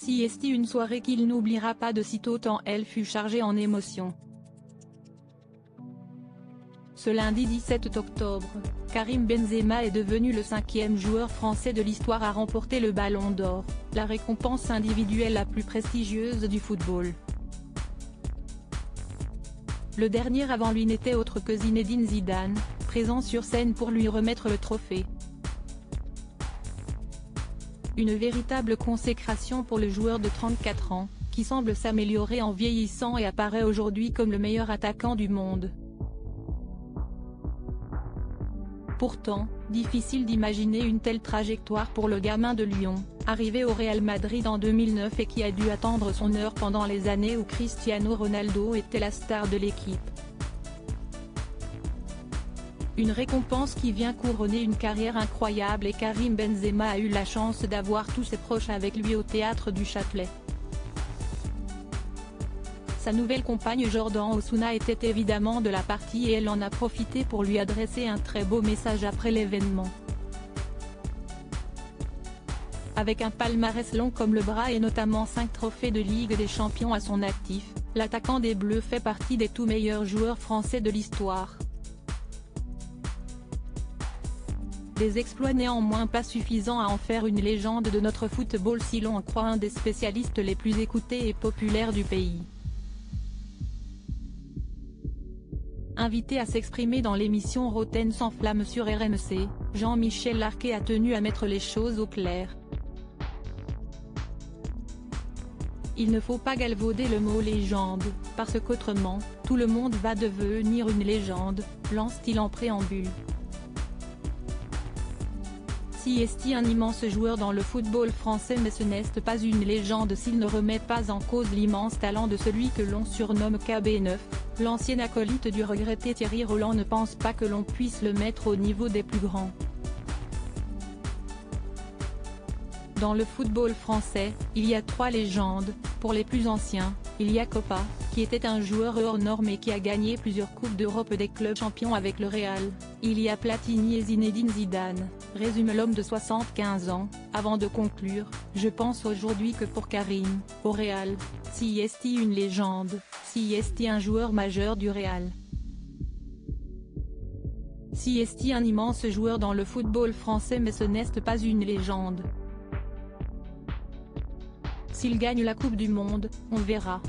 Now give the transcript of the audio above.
CST, une soirée qu'il n'oubliera pas de sitôt tant elle fut chargée en émotions. Ce lundi 17 octobre, Karim Benzema est devenu le 5e joueur français de l'histoire à remporter le Ballon d'Or, la récompense individuelle la plus prestigieuse du football. Le dernier avant lui n'était autre que Zinedine Zidane, présent sur scène pour lui remettre le trophée. Une véritable consécration pour le joueur de 34 ans, qui semble s'améliorer en vieillissant et apparaît aujourd'hui comme le meilleur attaquant du monde. Pourtant, difficile d'imaginer une telle trajectoire pour le gamin de Lyon, arrivé au Real Madrid en 2009 et qui a dû attendre son heure pendant les années où Cristiano Ronaldo était la star de l'équipe. Une récompense qui vient couronner une carrière incroyable, et Karim Benzema a eu la chance d'avoir tous ses proches avec lui au théâtre du Châtelet. Sa nouvelle compagne Jordan Osuna était évidemment de la partie et elle en a profité pour lui adresser un très beau message après l'événement. Avec un palmarès long comme le bras et notamment 5 trophées de Ligue des Champions à son actif, l'attaquant des Bleus fait partie des tout meilleurs joueurs français de l'histoire. Des exploits néanmoins pas suffisants à en faire une légende de notre football si l'on en croit un des spécialistes les plus écoutés et populaires du pays. Invité à s'exprimer dans l'émission Roten sans flamme sur RMC, Jean-Michel Larquet a tenu à mettre les choses au clair. Il ne faut pas galvauder le mot légende, parce qu'autrement, tout le monde va devenir une légende, lance-t-il en préambule. CST, un immense joueur dans le football français, mais ce n'est pas une légende s'il ne remet pas en cause l'immense talent de celui que l'on surnomme KB9, l'ancien acolyte du regretté Thierry Roland ne pense pas que l'on puisse le mettre au niveau des plus grands. Dans le football français, il y a 3 légendes. Pour les plus anciens, il y a Copa, qui était un joueur hors norme et qui a gagné plusieurs coupes d'Europe des clubs champions avec le Real. Il y a Platini et Zinedine Zidane, résume l'homme de 75 ans, avant de conclure, je pense aujourd'hui que pour Karim, au Real, CST une légende, CST un joueur majeur du Real. CST un immense joueur dans le football français, mais ce n'est pas une légende. S'il gagne la Coupe du Monde, on verra.